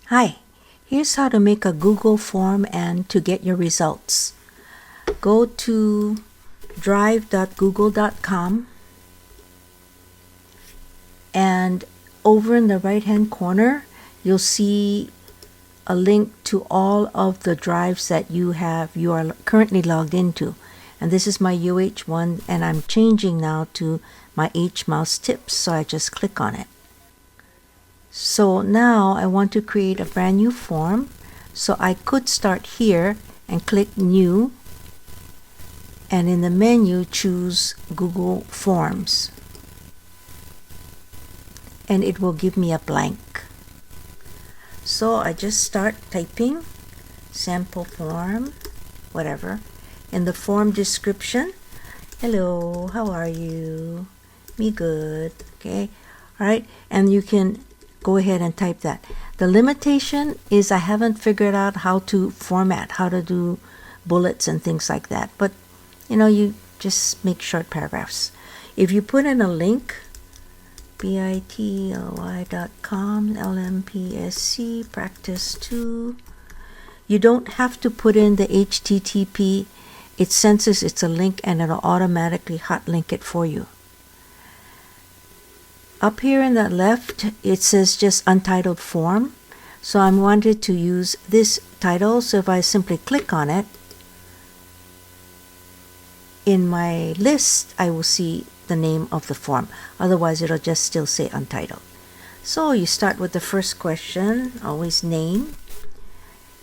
Hi, here's how to make a Google form and to get your results. Go to drive.google.com and over in the right hand corner you'll see a link to all of the drives that you are currently logged into. And this is my UH one, and I'm changing now to my HMouse tips, so I just click on it. So now I want to create a brand new form, so I could start here and click New, and in the menu choose Google Forms, and it will give me a blank. So I just start typing sample form, whatever. In the form description, hello, how are you? Me good. Okay, all right, and you can go ahead and type that. The limitation is I haven't figured out how to format, how to do bullets and things like that, but you just make short paragraphs. If you put in a link, bit.ly.com lmpsc practice 2, you don't have to put in the HTTP. It senses it's a link and it'll automatically hot link it for you. Up here in the left, it says just untitled form. So I wanted to use this title. So if I simply click on it, in my list, I will see the name of the form. Otherwise, it'll just still say untitled. So you start with the first question, always name.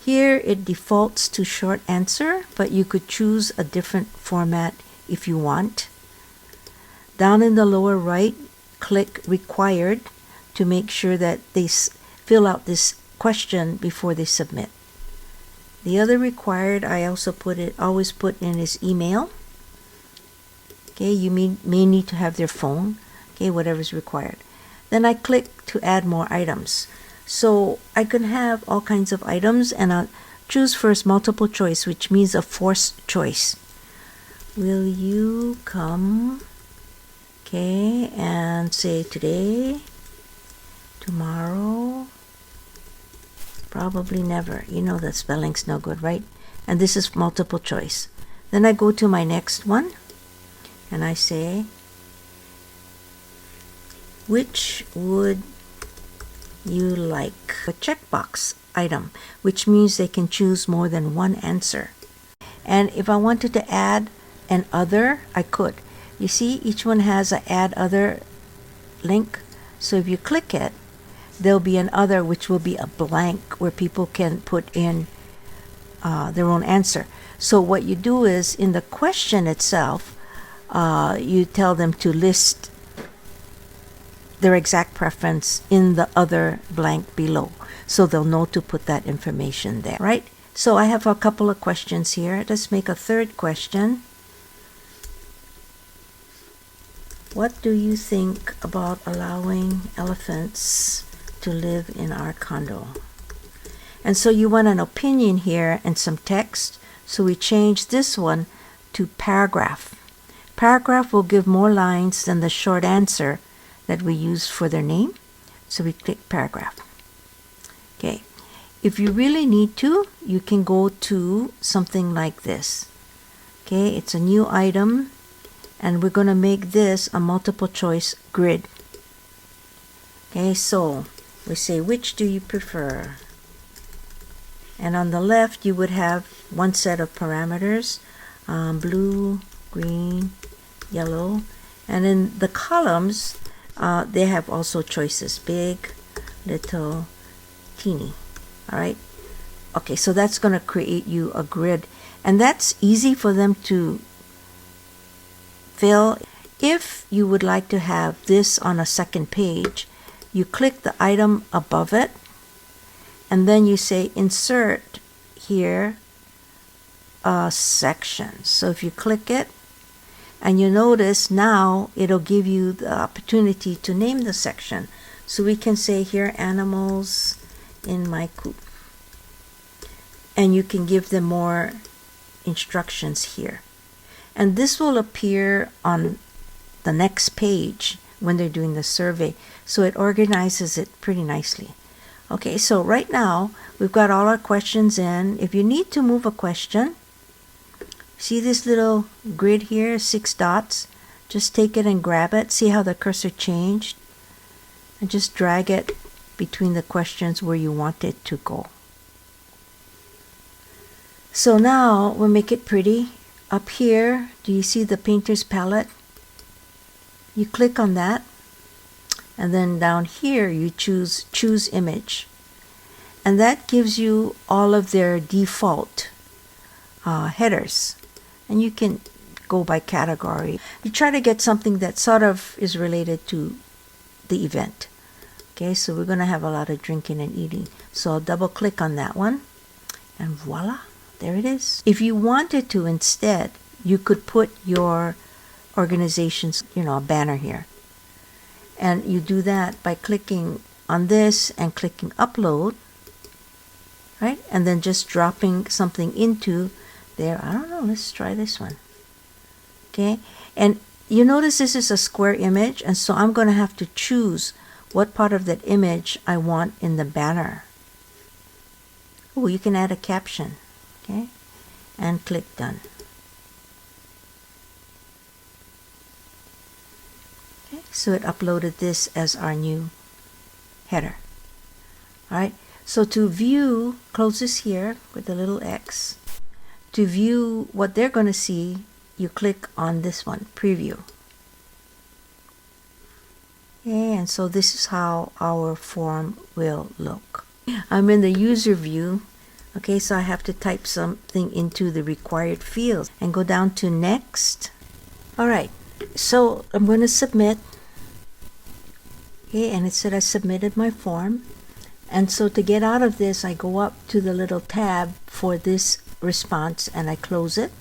Here it defaults to short answer, but you could choose a different format if you want. Down in the lower right, click required to make sure that they fill out this question before they submit. The other required I also always put in is email. Okay, you may need to have their phone. Okay, whatever's required. Then I click to add more items. So I can have all kinds of items, and I'll choose first multiple choice, which means a forced choice. Will you come? Okay, and say today, tomorrow, probably never. You know that spelling's no good, right? And this is multiple choice. Then I go to my next one, and I say, which would you like? A checkbox item, which means they can choose more than one answer. And if I wanted to add an other, I could. You see, each one has an add other link. So if you click it, there'll be an other, which will be a blank where people can put in their own answer. So what you do is in the question itself, you tell them to list their exact preference in the other blank below, so they'll know to put that information there, right? So I have a couple of questions here. Let's make a third question. What do you think about allowing elephants to live in our condo? And so you want an opinion here and some text, so we change this one to paragraph. Paragraph will give more lines than the short answer that we use for their name. So we click paragraph. Okay. If you really need to, you can go to something like this. Okay, it's a new item, and we're going to make this a multiple choice grid. Okay, so we say, which do you prefer? And on the left, you would have one set of parameters, blue, green, yellow. And in the columns, they have also choices, big, little, teeny. All right. Okay, so that's going to create you a grid. And that's easy for them to fill. If you would like to have this on a second page, you click the item above it, and then you say insert here a section. So if you click it, and you notice now it'll give you the opportunity to name the section. So we can say here, animals in my coop. And you can give them more instructions here. And this will appear on the next page when they're doing the survey. So it organizes it pretty nicely. Okay, so right now we've got all our questions in. If you need to move a question, see this little grid here, 6 dots, just take it and grab it. See how the cursor changed? And just drag it between the questions where you want it to go. So now we'll make it pretty. Up here, do you see the painter's palette? You click on that, and then down here you choose image, and that gives you all of their default headers, and you can go by category. You try to get something that sort of is related to the event. Okay, so we're going to have a lot of drinking and eating, so I'll double click on that one, and voila, there it is. If you wanted to instead, you could put your organization's, a banner here. And you do that by clicking on this and clicking upload, right? And then just dropping something into there. I don't know, let's try this one. Okay, and you notice this is a square image, and so I'm going to have to choose what part of that image I want in the banner. Oh, you can add a caption, okay? And click done. Okay, so it uploaded this as our new header. All right, so to view, close this here with the little X. To view what they're going to see, you click on this one, preview. Okay, and so this is how our form will look. I'm in the user view. Okay, so I have to type something into the required fields and go down to next. All right, so I'm going to submit. Okay, and it said I submitted my form. And so to get out of this, I go up to the little tab for this response and I close it.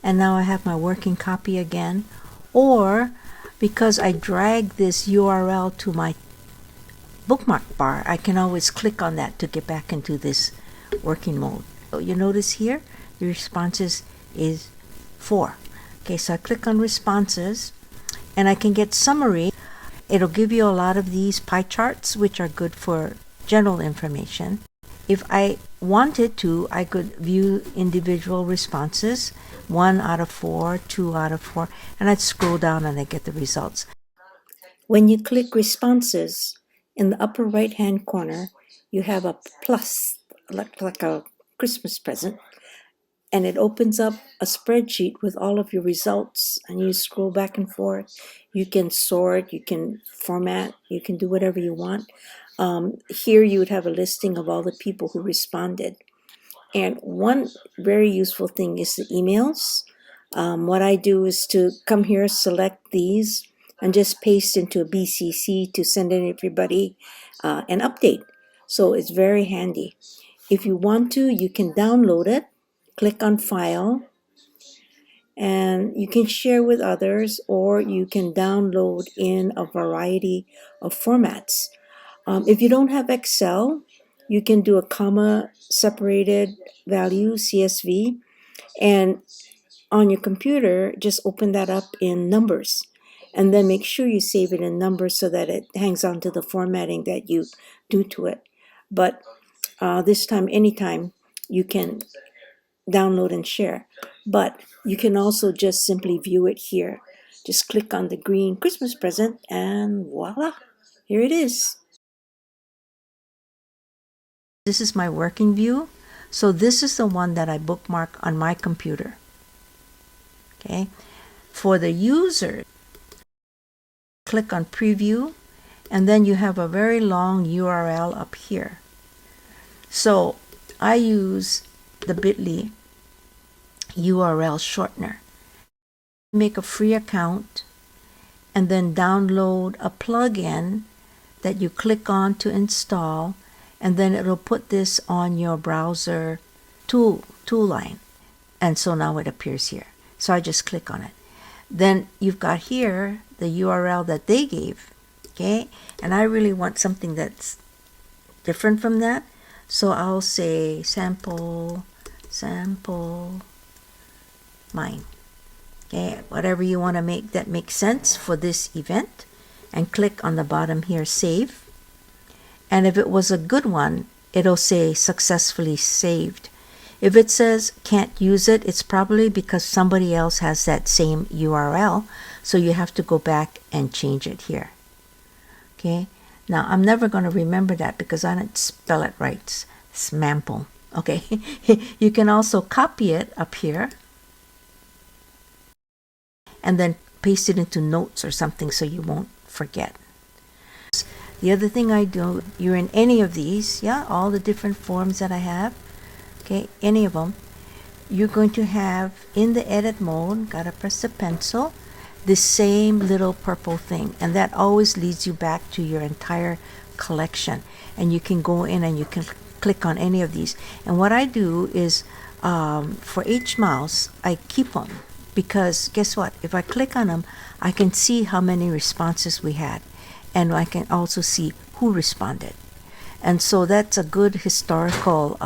And now I have my working copy again. Or because I drag this URL to my bookmark bar, I can always click on that to get back into this working mode. So you notice here, the responses is 4. Okay, so I click on responses and I can get summary. It'll give you a lot of these pie charts, which are good for general information. If I wanted to, I could view individual responses, 1 out of 4, 2 out of 4, and I'd scroll down and I get the results. When you click responses, in the upper right hand corner, you have a plus, like a Christmas present, and it opens up a spreadsheet with all of your results, and you scroll back and forth. You can sort, you can format, you can do whatever you want. Here you would have a listing of all the people who responded. And one very useful thing is the emails. What I do is to come here, select these, and just paste into a BCC to send in everybody an update. So it's very handy. If you want to, you can download it, click on File, and you can share with others, or you can download in a variety of formats. If you don't have Excel, you can do a comma separated value, CSV, and on your computer, just open that up in Numbers, and then make sure you save it in Numbers so that it hangs on to the formatting that you do to it. But this time, anytime, you can download and share. But you can also just simply view it here. Just click on the green Christmas present and voila, here it is. This is my working view. So this is the one that I bookmark on my computer. Okay. For the user, click on preview, and then you have a very long URL up here. So I use the bit.ly URL shortener. Make a free account and then download a plugin that you click on to install, and then it'll put this on your browser tool line. And so now it appears here. So I just click on it. Then you've got here the URL that they gave, okay? And I really want something that's different from that. So I'll say sample mine. Okay, whatever you want to make that makes sense for this event. And click on the bottom here, save. And if it was a good one, it'll say successfully saved. If it says can't use it, it's probably because somebody else has that same URL. So you have to go back and change it here. Okay. Now I'm never going to remember that because I didn't spell it right. It's Smample. Okay. You can also copy it up here and then paste it into notes or something so you won't forget. The other thing I do, you're in any of these, yeah, all the different forms that I have, okay, any of them, you're going to have in the edit mode, gotta press the pencil, the same little purple thing, and that always leads you back to your entire collection. And you can go in and you can click on any of these. And what I do is for each mouse, I keep them because guess what? If I click on them, I can see how many responses we had, and I can also see who responded. And so that's a good historical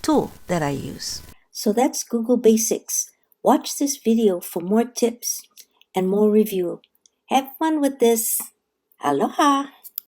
tool that I use. So that's Google Basics. Watch this video for more tips and more review. Have fun with this. Aloha!